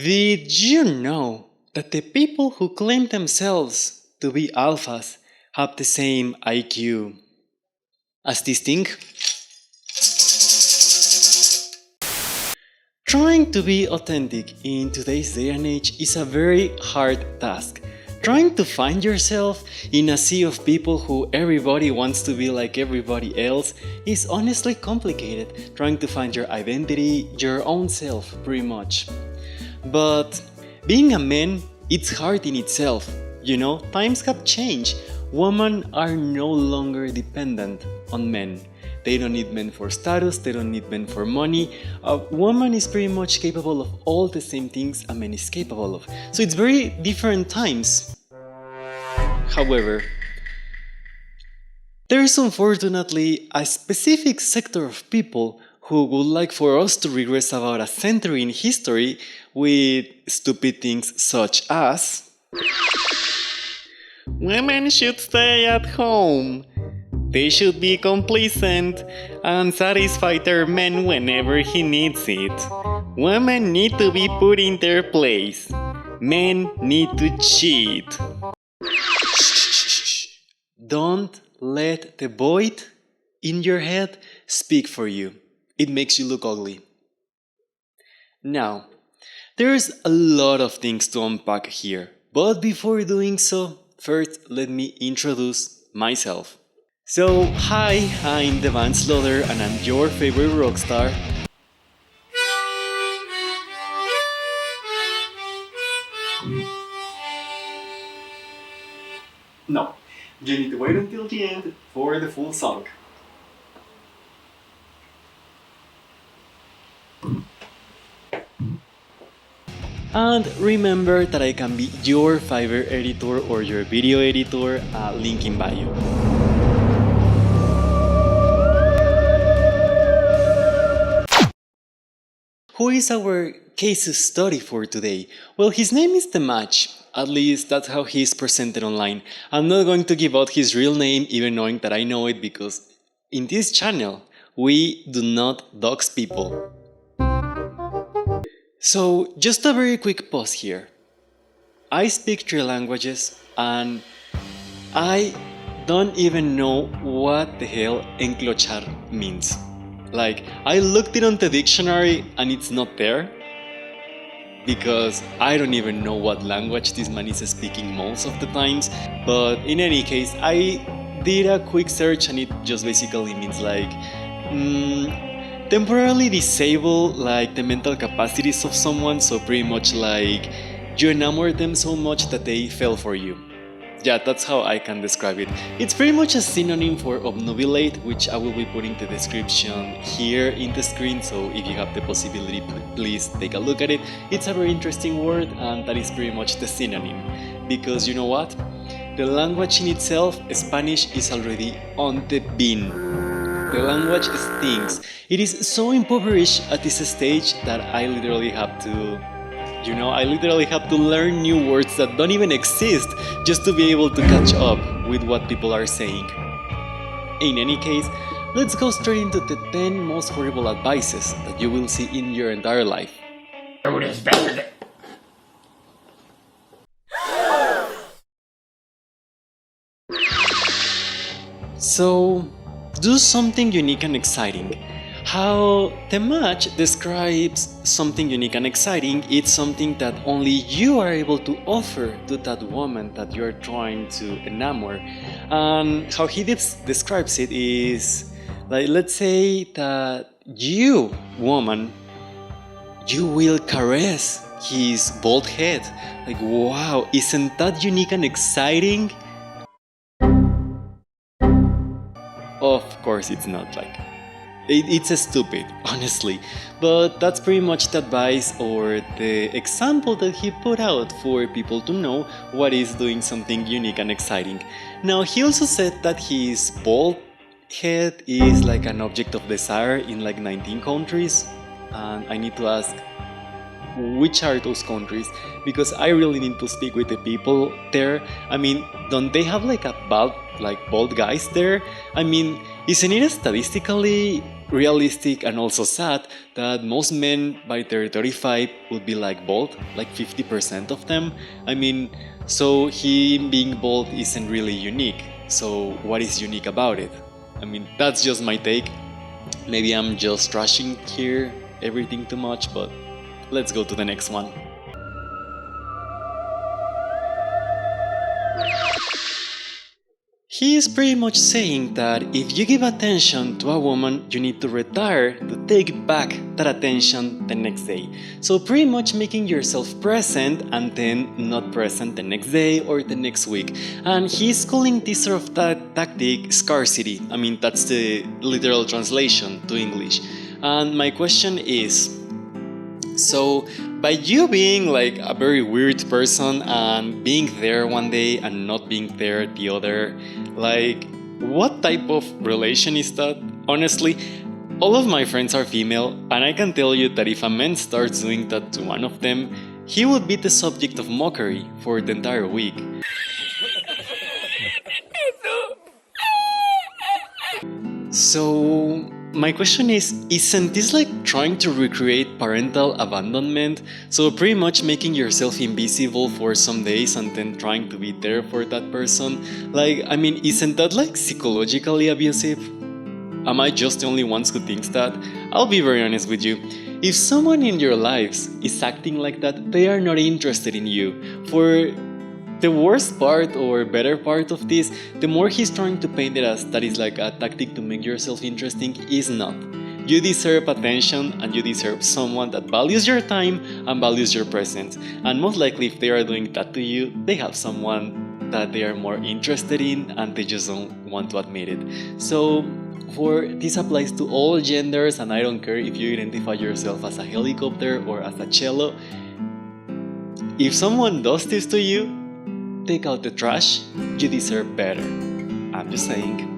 Did you know that the people who claim themselves to be alphas have the same IQ as this thing? Trying to be authentic in today's day and age is a very hard task. Trying to find yourself in a sea of people who everybody wants to be like everybody else is honestly complicated. Trying to find your identity, your own self, pretty much. But being a man, it's hard in itself. You know, times have changed. Women are no longer dependent on men. They don't need men for status, they don't need men for money. A woman is pretty much capable of all the same things a man is capable of. So it's very different times. However, there is unfortunately a specific sector of people who would like for us to regress about a century in history with stupid things such as women should stay at home. They should be complacent and satisfy their man whenever he needs it. Women need to be put in their place. Men need to cheat. Don't let the void in your head speak for you. It makes you look ugly. Now, there's a lot of things to unpack here, but before doing so, first let me introduce myself. So, hi, I'm the Van Slaughter and I'm your favorite rock star. No, you need to wait until the end for the full song. And remember that I can be your Fiverr editor or your video editor, link in bio. Who is our case study for today? Well, his name is Temach. At least that's how he is presented online. I'm not going to give out his real name, even knowing that I know it, because in this channel, we do not dox people. So, just a very quick pause here. I speak 3 languages and I don't even know what the hell enclochar means. Like, I looked it on the dictionary and it's not there because I don't even know what language this man is speaking most of the times. But in any case, I did a quick search and it just basically means like temporarily disable like the mental capacities of someone, so pretty much like you enamor them so much that they fell for you. Yeah, that's how I can describe it. It's pretty much a synonym for obnubilate, which I will be putting the description here in the screen, so if you have the possibility, please take a look at it. It's a very interesting word and that is pretty much the synonym. Because you know what? The language in itself, Spanish, is already on the bin. The language stinks. It is so impoverished at this stage that I literally have to learn new words that don't even exist just to be able to catch up with what people are saying. In any case, let's go straight into the 10 most horrible advices that you will see in your entire life. So, do something unique and exciting. How Temach describes something unique and exciting, it's something that only you are able to offer to that woman that you're trying to enamor. And how he describes it is, like, let's say that you, woman, you will caress his bald head. Like, wow, isn't that unique and exciting? Of course it's not, like, it's stupid, honestly, but that's pretty much the advice or the example that he put out for people to know what is doing something unique and exciting. Now, he also said that his bald head is like an object of desire in like 19 countries, and I need to ask, which are those countries? Because I really need to speak with the people there. I mean, don't they have like bald guys there? I mean, isn't it statistically realistic and also sad that most men by their 35 would be like bald, like 50% of them. I mean, so him being bald isn't really unique. So what is unique about it? I mean, that's just my take. Maybe I'm just trashing here everything too much, but let's go to the next one. He is pretty much saying that if you give attention to a woman, you need to retire to take back that attention the next day. So pretty much making yourself present and then not present the next day or the next week. And he's calling this sort of tactic scarcity. I mean, that's the literal translation to English. And my question is, so by you being like a very weird person and being there one day and not being there the other, like what type of relation is that? Honestly, all of my friends are female and I can tell you that if a man starts doing that to one of them, he would be the subject of mockery for the entire week. So my question is, isn't this like trying to recreate parental abandonment? So pretty much making yourself invisible for some days and then trying to be there for that person? Like, I mean, isn't that like psychologically abusive? Am I just the only ones who thinks that? I'll be very honest with you. If someone in your lives is acting like that, they are not interested in you. For the worst part or better part of this, the more he's trying to paint it as that is like a tactic to make yourself interesting, is not. You deserve attention and you deserve someone that values your time and values your presence. And most likely if they are doing that to you, they have someone that they are more interested in and they just don't want to admit it. So this applies to all genders, and I don't care if you identify yourself as a helicopter or as a cello. If someone does this to you, take out the trash, you deserve better. I'm just saying.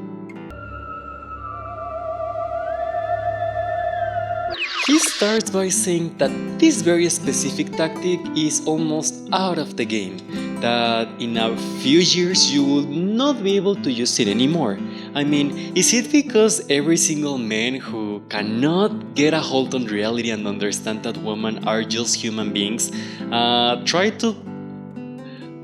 He starts by saying that this very specific tactic is almost out of the game, that in a few years you will not be able to use it anymore. I mean, is it because every single man who cannot get a hold on reality and understand that women are just human beings try to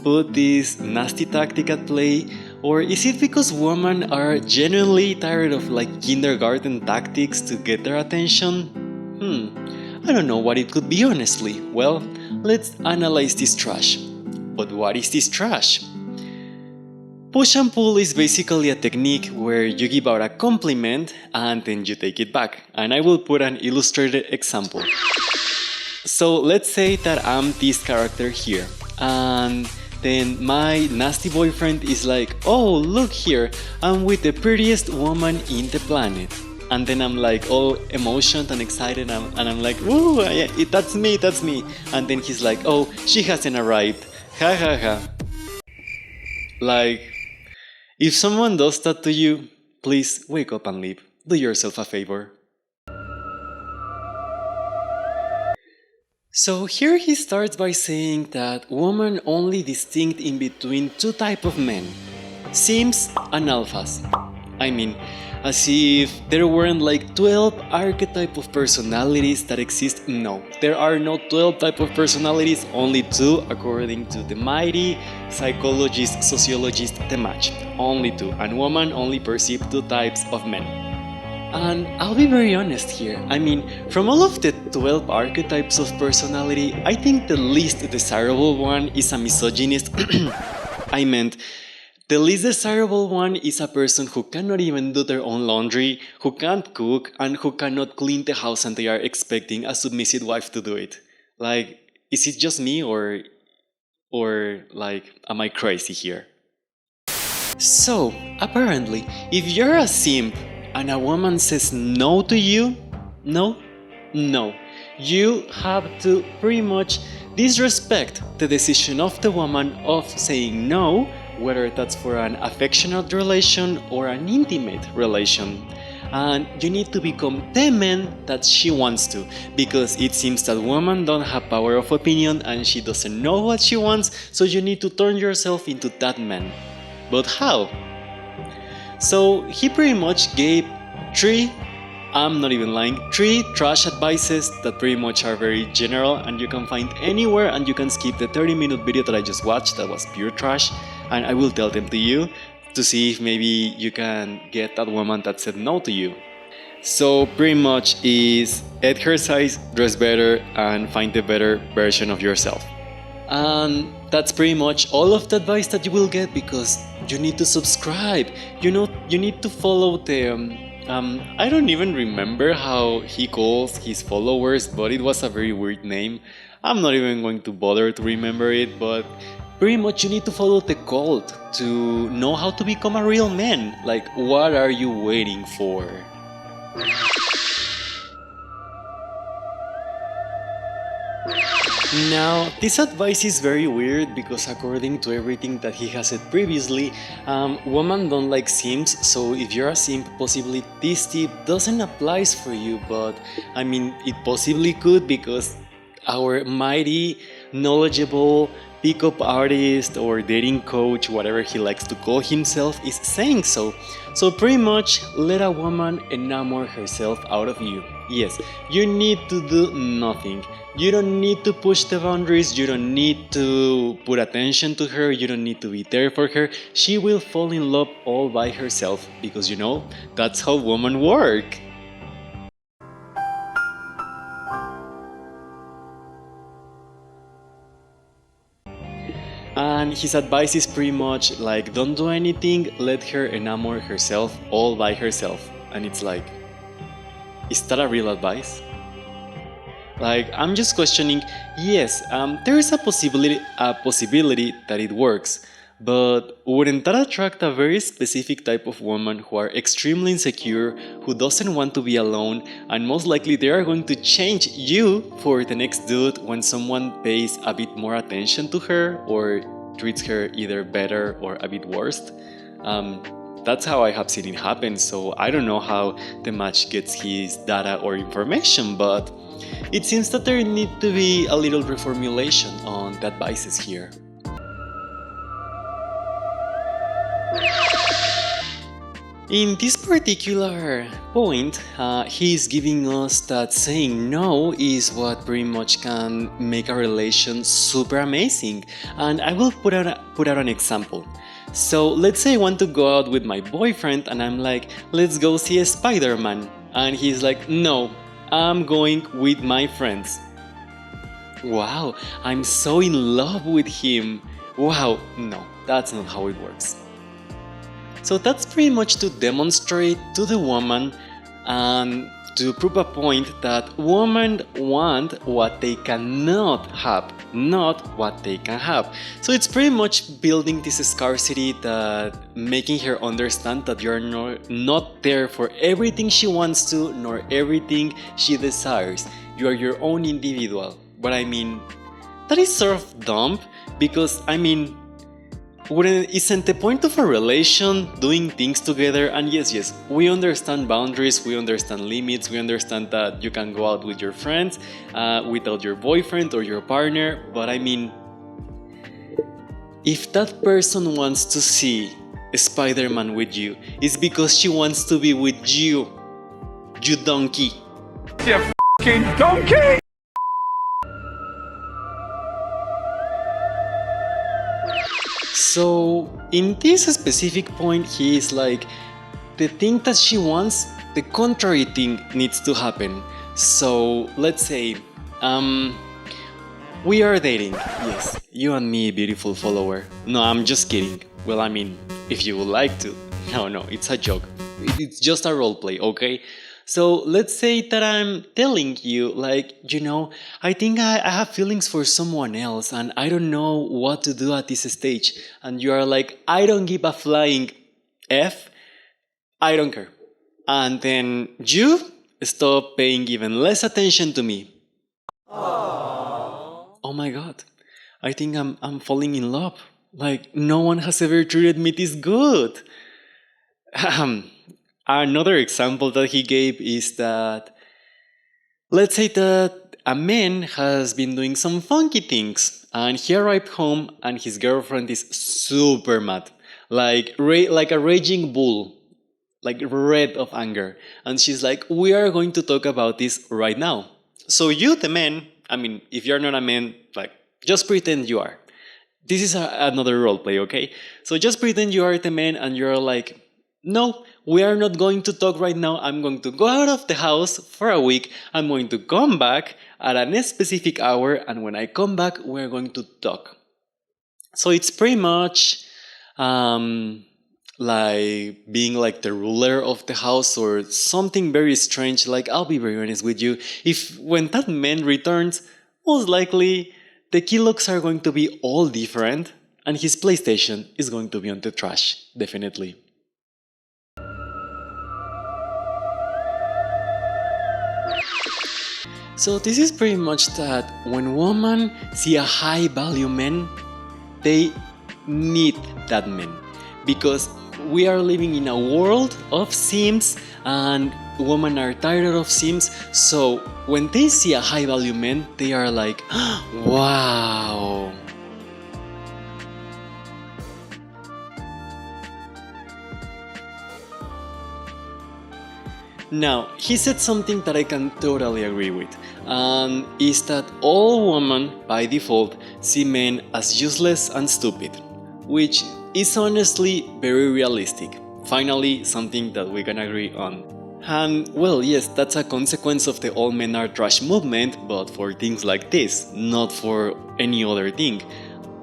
put this nasty tactic at play? Or is it because women are genuinely tired of like kindergarten tactics to get their attention? I don't know what it could be, honestly. Well, let's analyze this trash. But what is this trash? Push and pull is basically a technique where you give out a compliment and then you take it back. And I will put an illustrated example. So let's say that I'm this character here, and then my nasty boyfriend is like, oh, look here, I'm with the prettiest woman in the planet. And then I'm like all emotional and excited, and I'm like, ooh, that's me. And then he's like, oh, she hasn't arrived. Ha ha ha. Like, if someone does that to you, please wake up and leave. Do yourself a favor. So here he starts by saying that women only distinct in between two types of men, simps and alphas. I mean, as if there weren't like 12 archetypes of personalities that exist. No, there are no 12 types of personalities, only 2 according to the mighty psychologist, sociologist Temach. Only 2, and women only perceive 2 types of men. And I'll be very honest here. I mean, from all of the 12 archetypes of personality, I think the least desirable one is a misogynist. I meant, the least desirable one is a person who cannot even do their own laundry, who can't cook, and who cannot clean the house and they are expecting a submissive wife to do it. Like, is it just me or like, am I crazy here? So, apparently, if you're a simp and a woman says no to you, no, you have to pretty much disrespect the decision of the woman of saying no, whether that's for an affectionate relation or an intimate relation. And you need to become the man that she wants to, because it seems that women don't have power of opinion and she doesn't know what she wants, so you need to turn yourself into that man. But how? So he pretty much gave 3 I'm not even lying. 3 trash advices that pretty much are very general and you can find anywhere, and you can skip the 30-minute video that I just watched that was pure trash, and I will tell them to you to see if maybe you can get that woman that said no to you. So pretty much is exercise, dress better, and find a better version of yourself. And that's pretty much all of the advice that you will get, because you need to subscribe. You need to follow the I don't even remember how he calls his followers, but it was a very weird name. I'm not even going to bother to remember it, but pretty much you need to follow the cult to know how to become a real man. Like, what are you waiting for? Now, this advice is very weird because according to everything that he has said previously, women don't like simps, so if you're a simp, possibly this tip doesn't apply for you, but I mean, it possibly could, because our mighty, knowledgeable pickup artist or dating coach, whatever he likes to call himself, is saying so. So pretty much, let a woman enamor herself out of you. Yes, you need to do nothing. You don't need to push the boundaries, you don't need to put attention to her, you don't need to be there for her. She will fall in love all by herself, because that's how women work. And his advice is pretty much like, don't do anything, let her enamor herself all by herself. And it's like, is that a real advice? Like, I'm just questioning. Yes, there is a possibility that it works, but wouldn't that attract a very specific type of woman who are extremely insecure, who doesn't want to be alone, and most likely they are going to change you for the next dude when someone pays a bit more attention to her or treats her either better or a bit worse? That's how I have seen it happen, so I don't know how Temach gets his data or information, but it seems that there needs to be a little reformulation on the advices here. In this particular point, he's giving us that saying no is what pretty much can make a relation super amazing. And I will put out an example. So let's say I want to go out with my boyfriend and I'm like, let's go see a Spider-Man. And he's like, no, I'm going with my friends. Wow, I'm so in love with him. Wow, no, that's not how it works. So that's pretty much to demonstrate to the woman and to prove a point that women want what they cannot have, not what they can have. So it's pretty much building this scarcity, that making her understand that you're not there for everything she wants to, nor everything she desires. You are your own individual. But I mean, that is sort of dumb, because I mean, isn't the point of a relation doing things together? And yes, we understand boundaries, we understand limits, we understand that you can go out with your friends without your boyfriend or your partner, but I mean, if that person wants to see Spider-Man with you, it's because she wants to be with you, you donkey. You f***ing donkey! So, in this specific point, he is like, the thing that she wants, the contrary thing needs to happen. So, let's say, we are dating. Yes, you and me, beautiful follower. No, I'm just kidding. Well, I mean, if you would like to. No, it's a joke. It's just a roleplay, okay? So let's say that I'm telling you, like, I think I have feelings for someone else and I don't know what to do at this stage. And you are like, I don't give a flying F, I don't care. And then you stop paying even less attention to me. Aww. Oh my god, I think I'm falling in love. Like, no one has ever treated me this good. Another example that he gave is that, let's say that a man has been doing some funky things and he arrived home and his girlfriend is super mad, like a raging bull, like red of anger. And she's like, we are going to talk about this right now. So you, the man, I mean, if you're not a man, like, just pretend you are. This is another role play, okay? So just pretend you are the man and you're like, no, we are not going to talk right now. I'm going to go out of the house for a week. I'm going to come back at a specific hour. And when I come back, we're going to talk. So it's pretty much like being like the ruler of the house or something very strange. Like, I'll be very honest with you. If when that man returns, most likely the key locks are going to be all different and his PlayStation is going to be on the trash, definitely. So this is pretty much that when women see a high value man, they need that man. Because we are living in a world of simps and women are tired of simps. So when they see a high value man, they are like, wow. Now, he said something that I can totally agree with, and is that all women, by default, see men as useless and stupid, which is honestly very realistic. Finally, something that we can agree on. And well, yes, that's a consequence of the all men are trash movement, but for things like this, not for any other thing.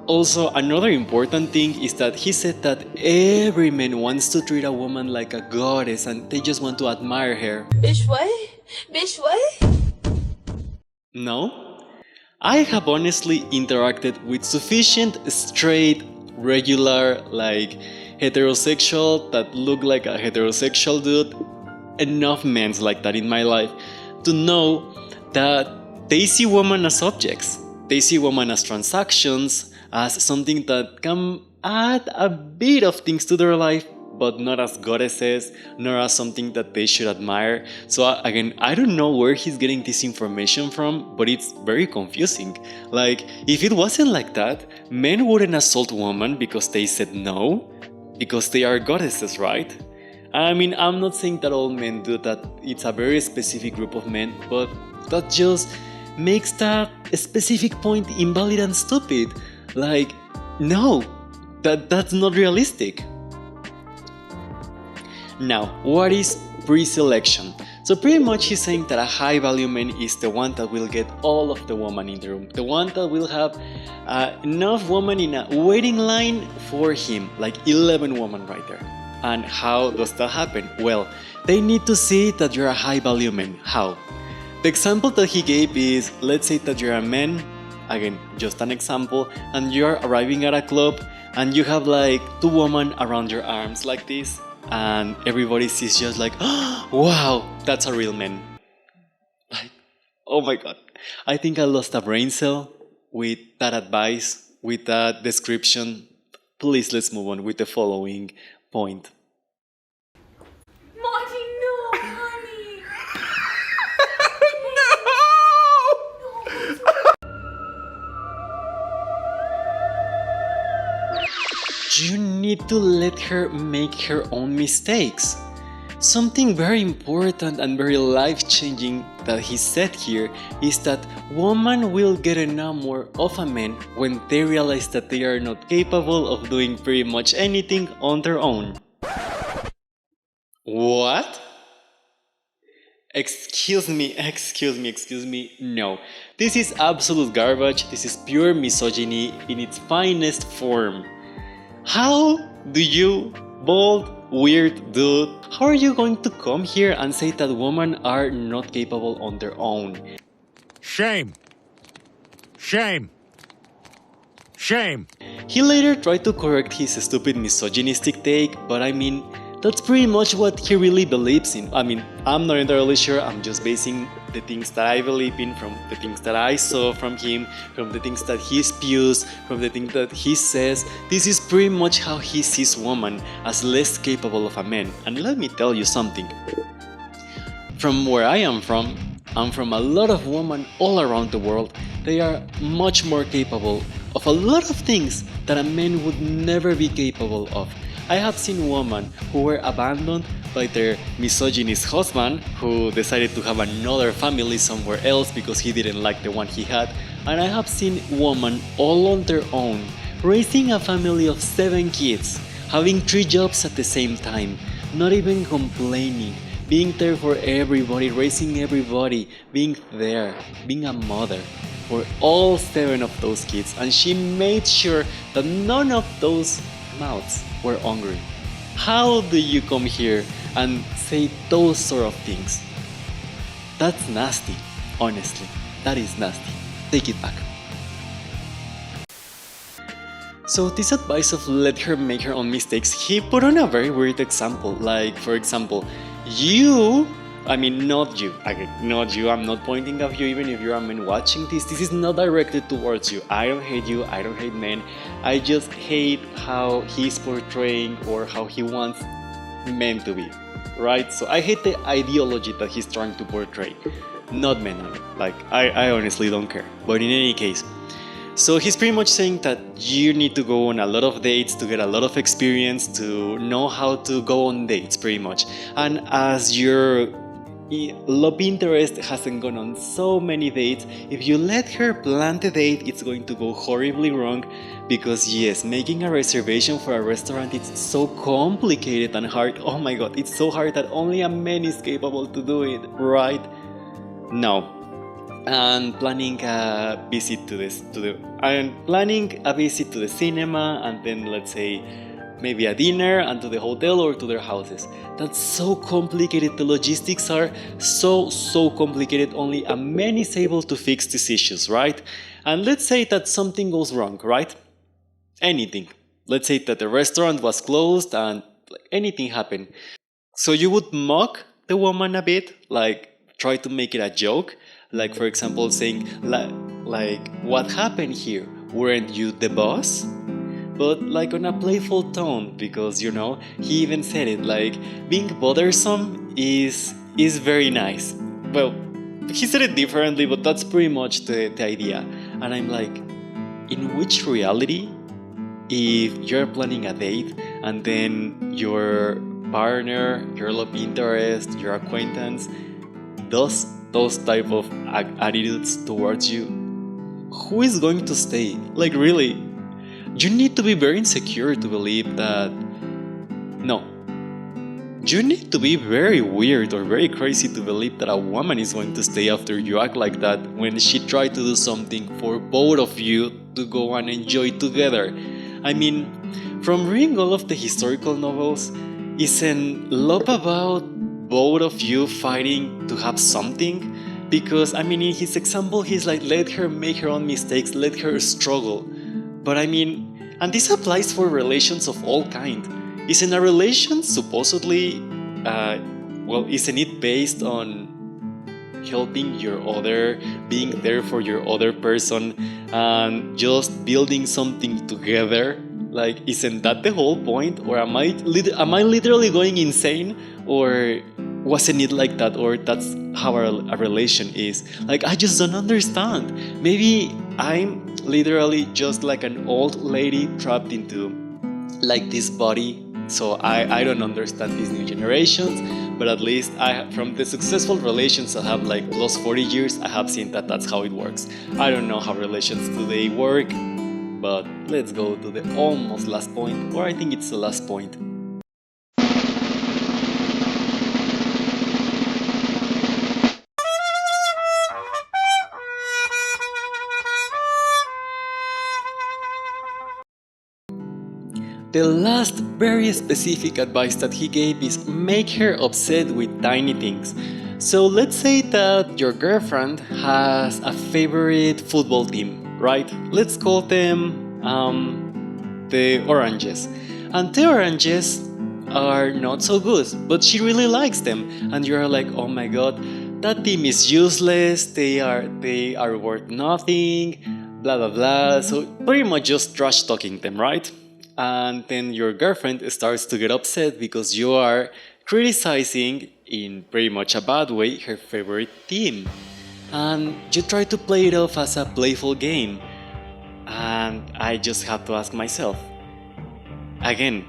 Also, another important thing is that he said that every man wants to treat a woman like a goddess and they just want to admire her. Bitch what? Bitch what? No? I have honestly interacted with sufficient straight, regular, like heterosexual that look like a heterosexual dude, enough men like that in my life to know that they see women as objects. They see women as transactions, as something that can add a bit of things to their life, but not as goddesses, nor as something that they should admire. So again, I don't know where he's getting this information from, but it's very confusing. Like, if it wasn't like that, men wouldn't assault women because they said no, because they are goddesses, right? I mean, I'm not saying that all men do that, it's a very specific group of men, but that just makes that specific point invalid and stupid. Like, no, that's not realistic. Now, what is pre-selection? So pretty much he's saying that a high value man is the one that will get all of the women in the room, the one that will have enough women in a waiting line for him, like 11 women right there. And how does that happen? Well, they need to see that you're a high value man. How? The example that he gave is, let's say that you're a man, again, just an example, and you're arriving at a club and you have like 2 women around your arms like this, and everybody sees just like, oh, wow, that's a real man. Like, oh my god, I think I lost a brain cell with that advice, with that description. Please, let's move on with the following point. Marty, no, honey. You need to let her make her own mistakes. Something very important and very life-changing that he said here is that women will get enamored of a man when they realize that they are not capable of doing pretty much anything on their own. What? Excuse me, no. This is absolute garbage, this is pure misogyny in its finest form. How do you, bald, weird dude, how are you going to come here and say that women are not capable on their own? Shame. Shame. Shame. He later tried to correct his stupid misogynistic take, but I mean, that's pretty much what he really believes in. I mean, I'm not entirely sure, I'm just basing the things that I believe in from the things that I saw from him, from the things that he spews, from the things that he says. This is pretty much how he sees women, as less capable of a man. And let me tell you something. From where I am from, and from a lot of women all around the world, they are much more capable of a lot of things that a man would never be capable of. I have seen women who were abandoned by their misogynist husband who decided to have another family somewhere else because he didn't like the one he had. And I have seen women all on their own, raising a family of 7 kids, having 3 jobs at the same time, not even complaining, being there for everybody, raising everybody, being there, being a mother for all 7 of those kids. And she made sure that none of those mouths were hungry. How do you come here and say those sort of things? That's nasty, honestly. That is nasty. Take it back. So this advice of let her make her own mistakes, he put on a very weird example. Like, for example, not you, I'm not pointing at you even if you're a man watching this. This is not directed towards you. I don't hate you, I don't hate men. I just hate how he's portraying or how he wants men to be, right? So I hate the ideology that he's trying to portray, not men. Like, I honestly don't care. But in any case, so he's pretty much saying that you need to go on a lot of dates to get a lot of experience, to know how to go on dates pretty much. And as your love interest hasn't gone on so many dates, if you let her plan the date, it's going to go horribly wrong. Because yes, making a reservation for a restaurant, it's so complicated and hard. Oh my god, it's so hard that only a man is capable to do it, right? No. And planning a visit to the cinema, and then let's say maybe a dinner, and to the hotel or to their houses. That's so complicated. The logistics are so complicated. Only a man is able to fix these issues, right? And let's say that something goes wrong, right? Anything. Let's say that the restaurant was closed and anything happened. So you would mock the woman a bit, like try to make it a joke. Like, for example, saying, like, what happened here? Weren't you the boss? But like on a playful tone, because, you know, he even said it, like, being bothersome is very nice. Well, he said it differently, but that's pretty much the idea. And I'm like, in which reality, if you're planning a date and then your partner, your love interest, your acquaintance does those type of attitudes towards you, who is going to stay? Like, really, you need to be very insecure to believe that. No, you need to be very weird or very crazy to believe that a woman is going to stay after you act like that when she tried to do something for both of you to go and enjoy together. I mean, from reading all of the historical novels, isn't love about both of you fighting to have something? Because, I mean, in his example, he's like, let her make her own mistakes, let her struggle. But I mean, and this applies for relations of all kind. Isn't a relation supposedly, isn't it based on helping your other, being there for your other person, and just building something together? Like, isn't that the whole point? Or am I literally going insane? Or wasn't it like that? Or that's how a relation is? Like, I just don't understand. Maybe I'm literally just like an old lady trapped into like this body. So I don't understand these new generations. But at least from the successful relations I have, like plus 40 years, I have seen that that's how it works. I don't know how relations today work. But let's go to the almost last point, or I think it's the last point. The last very specific advice that he gave is make her upset with tiny things. So let's say that your girlfriend has a favorite football team, right? Let's call them the Oranges. And the Oranges are not so good, but she really likes them. And you're like, oh my god, that team is useless, they are worth nothing, blah blah blah. So pretty much just trash talking them, right? And then your girlfriend starts to get upset because you are criticizing, in pretty much a bad way, her favorite team. And you try to play it off as a playful game. And I just have to ask myself, again,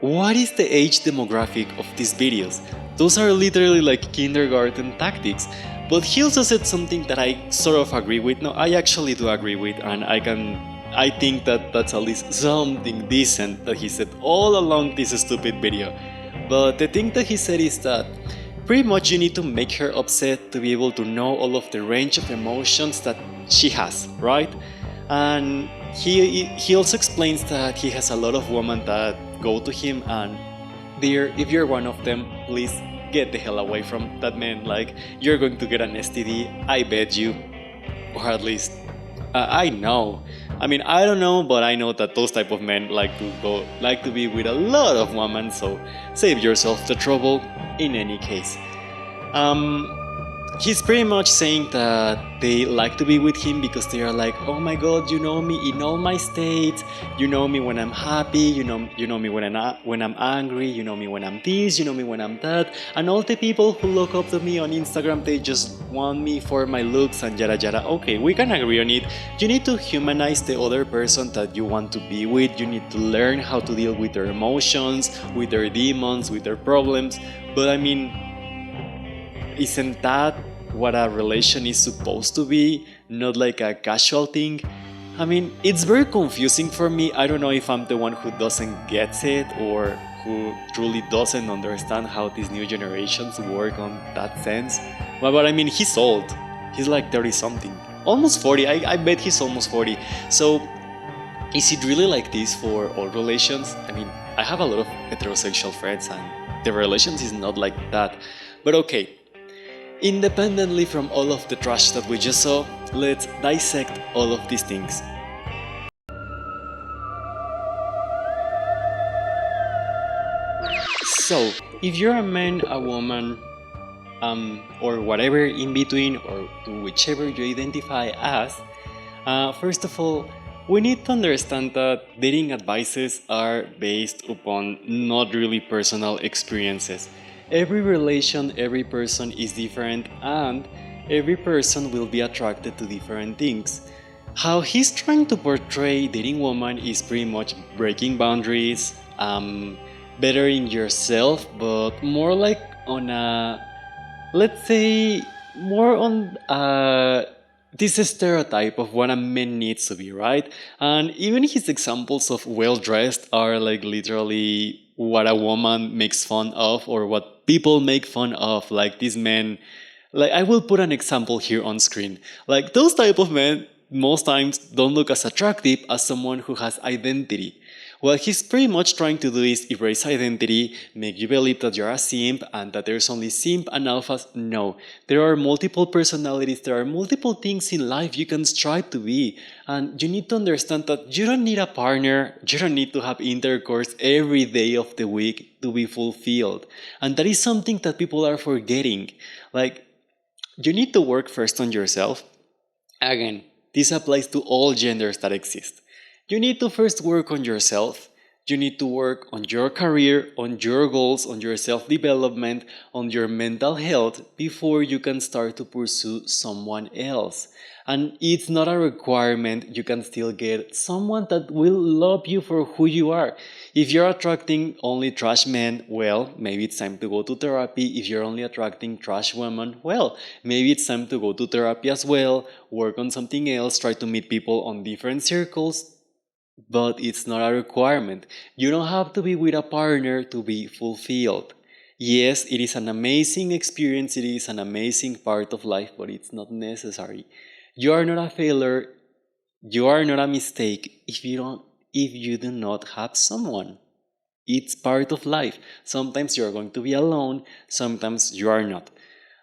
What is the age demographic of these videos? Those are literally like kindergarten tactics. But he also said something that I sort of agree with. No, I actually do agree with, and I think that that's at least something decent that he said all along this stupid video. But the thing that he said is that pretty much you need to make her upset to be able to know all of the range of emotions that she has, right? And he also explains that he has a lot of women that go to him and dear, if you're one of them, please get the hell away from that man. Like, you're going to get an STD, I bet you. Or at least, I know. I mean, I don't know, but I know that those type of men like to be with a lot of women, so save yourself the trouble in any case. He's pretty much saying that they like to be with him because they are like, oh my god, you know me in all my states, you know me when I'm happy, you know me when I'm angry, you know me when I'm this, you know me when I'm that, and all the people who look up to me on Instagram, they just want me for my looks and yada yada. Okay, we can agree on it. You need to humanize the other person that you want to be with. You need to learn how to deal with their emotions, with their demons, with their problems. But I mean, isn't that what a relation is supposed to be? Not like a casual thing? I mean, it's very confusing for me. I don't know if I'm the one who doesn't get it or who truly doesn't understand how these new generations work on that sense. But I mean, he's old. He's like 30 something. Almost 40. I bet he's almost 40. So, is it really like this for all relations? I mean, I have a lot of heterosexual friends and the relations is not like that. But okay. Independently from all of the trash that we just saw, let's dissect all of these things. So, if you're a man, a woman, or whatever in between, or whichever you identify as, first of all, we need to understand that dating advices are based upon not really personal experiences. Every relation, every person is different, and every person will be attracted to different things. How he's trying to portray dating woman is pretty much breaking boundaries, bettering yourself, but more like on a, let's say, more on this stereotype of what a man needs to be, right? And even his examples of well dressed are like literally what a woman makes fun of or what people make fun of. Like these men, like I will put an example here on screen. Like those type of men most times don't look as attractive as someone who has identity. What he's pretty much trying to do is erase identity, make you believe that you're a simp and that there's only simp and alphas. No, there are multiple personalities, there are multiple things in life you can strive to be. And you need to understand that you don't need a partner, you don't need to have intercourse every day of the week to be fulfilled. And that is something that people are forgetting. Like, you need to work first on yourself. Again, this applies to all genders that exist. You need to first work on yourself. You need to work on your career, on your goals, on your self-development, on your mental health before you can start to pursue someone else. And it's not a requirement. You can still get someone that will love you for who you are. If you're attracting only trash men, well, maybe it's time to go to therapy. If you're only attracting trash women, well, maybe it's time to go to therapy as well, work on something else, try to meet people on different circles. But it's not a requirement. You don't have to be with a partner to be fulfilled. Yes, it is an amazing experience, it is an amazing part of life, but it's not necessary. You are not a failure, you are not a mistake if you do not have someone. It's part of life. Sometimes you are going to be alone, sometimes you are not.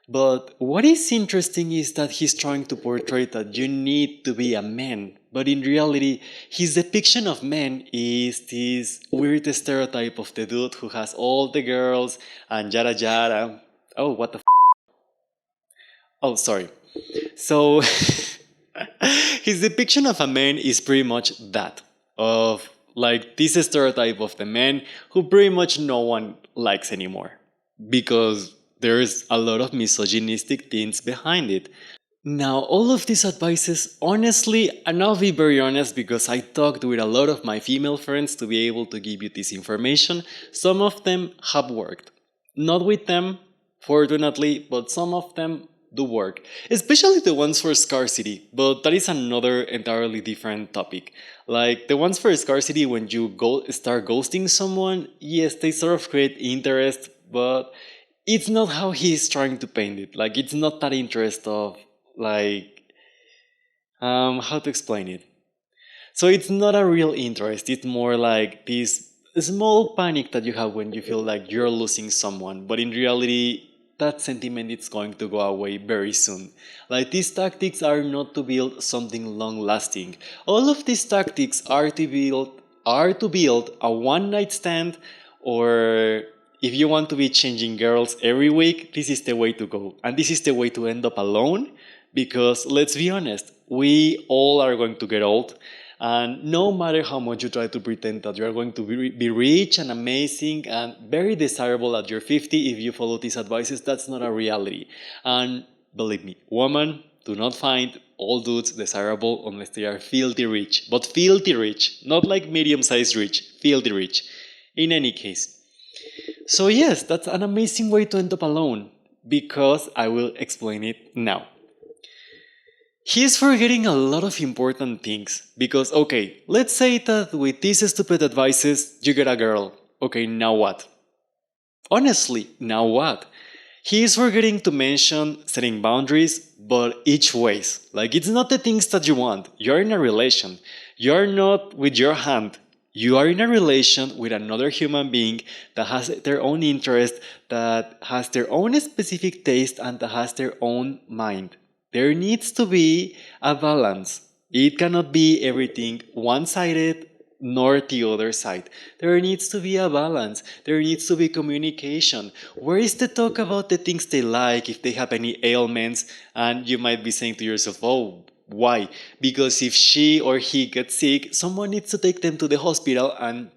But what is interesting is that he's trying to portray that you need to be a man. But in reality, his depiction of men is this weird stereotype of the dude who has all the girls and yada yada. Oh, what the f? Oh, sorry. So, his depiction of a man is pretty much that. Of like this stereotype of the man who pretty much no one likes anymore. Because there's a lot of misogynistic things behind it. Now, all of these advices, honestly, and I'll be very honest because I talked with a lot of my female friends to be able to give you this information, some of them have worked. Not with them, fortunately, but some of them do work. Especially the ones for scarcity, but that is another entirely different topic. Like the ones for scarcity, when you go start ghosting someone, yes, they sort of create interest, but it's not how he's trying to paint it. Like it's not that interest of like how to explain it. So it's not a real interest. It's more like this small panic that you have when you feel like you're losing someone, but in reality that sentiment is going to go away very soon. Like these tactics are not to build something long lasting. All of these tactics are to build a one night stand, or if you want to be changing girls every week, this is the way to go. And this is the way to end up alone because let's be honest, we all are going to get old. And no matter how much you try to pretend that you are going to be rich and amazing and very desirable at your 50, if you follow these advices, that's not a reality. And believe me, women do not find all dudes desirable unless they are filthy rich. But filthy rich, not like medium sized rich, filthy rich. In any case. So, yes, that's an amazing way to end up alone because I will explain it now. He's forgetting a lot of important things because, okay, let's say that with these stupid advices you get a girl. Okay, now what? Honestly, now what? He is forgetting to mention setting boundaries, but each ways. Like it's not the things that you want. You're in a relation. You're not with your hand. You are in a relation with another human being that has their own interest, that has their own specific taste, and that has their own mind. There needs to be a balance. It cannot be everything one sided nor the other side. There needs to be a balance. There needs to be communication. Where is the talk about the things they like, if they have any ailments? And you might be saying to yourself, oh, why? Because if she or he gets sick, someone needs to take them to the hospital and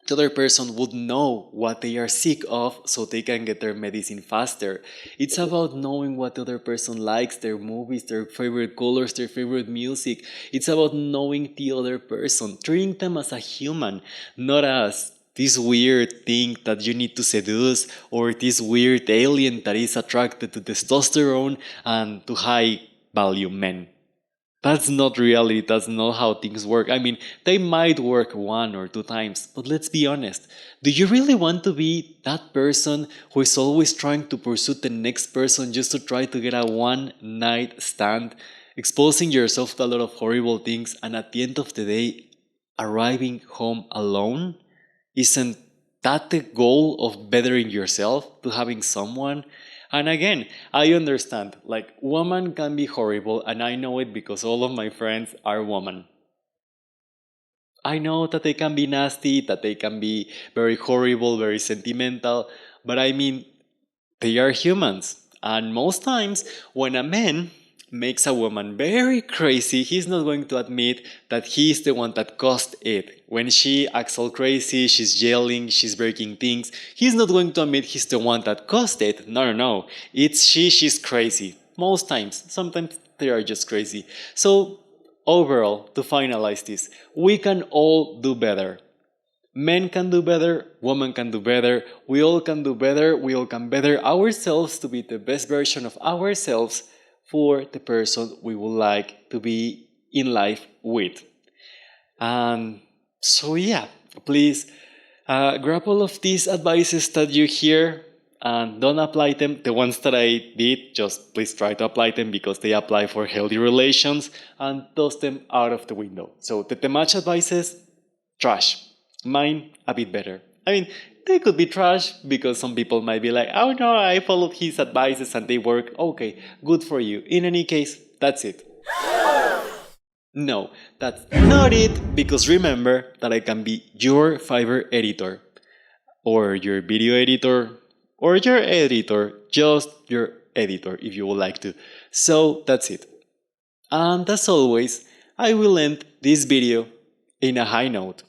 the other person would know what they are sick of so they can get their medicine faster. It's about knowing what the other person likes, their movies, their favorite colors, their favorite music. It's about knowing the other person, treating them as a human, not as this weird thing that you need to seduce or this weird alien that is attracted to testosterone and to high value men. That's not reality, that's not how things work. I mean, they might work one or two times, but let's be honest. Do you really want to be that person who is always trying to pursue the next person just to try to get a one night stand, exposing yourself to a lot of horrible things, and at the end of the day, arriving home alone? Isn't that the goal of bettering yourself, to having someone? And again, I understand, like, woman can be horrible, and I know it because all of my friends are women. I know that they can be nasty, that they can be very horrible, very sentimental, but I mean, they are humans. And most times, when a man makes a woman very crazy, he's not going to admit that he's the one that caused it. When she acts all crazy, she's yelling, she's breaking things, he's not going to admit he's the one that caused it. No, no, no. It's she's crazy. Most times. Sometimes they are just crazy. So, overall, to finalize this, we can all do better. Men can do better, women can do better, we all can do better, we all can better ourselves to be the best version of ourselves for the person we would like to be in life with. And so, yeah, please grab all of these advices that you hear and don't apply them. The ones that I did, just please try to apply them because they apply for healthy relations, and toss them out of the window. So, the Temach advices, trash. Mine, a bit better. I mean, they could be trash because some people might be like, oh no, I followed his advices and they work. Okay, good for you. In any case, that's it. No, that's not it, because remember that I can be your Fiverr editor, or your video editor, or your editor, just your editor if you would like to. So that's it. And as always, I will end this video in a high note.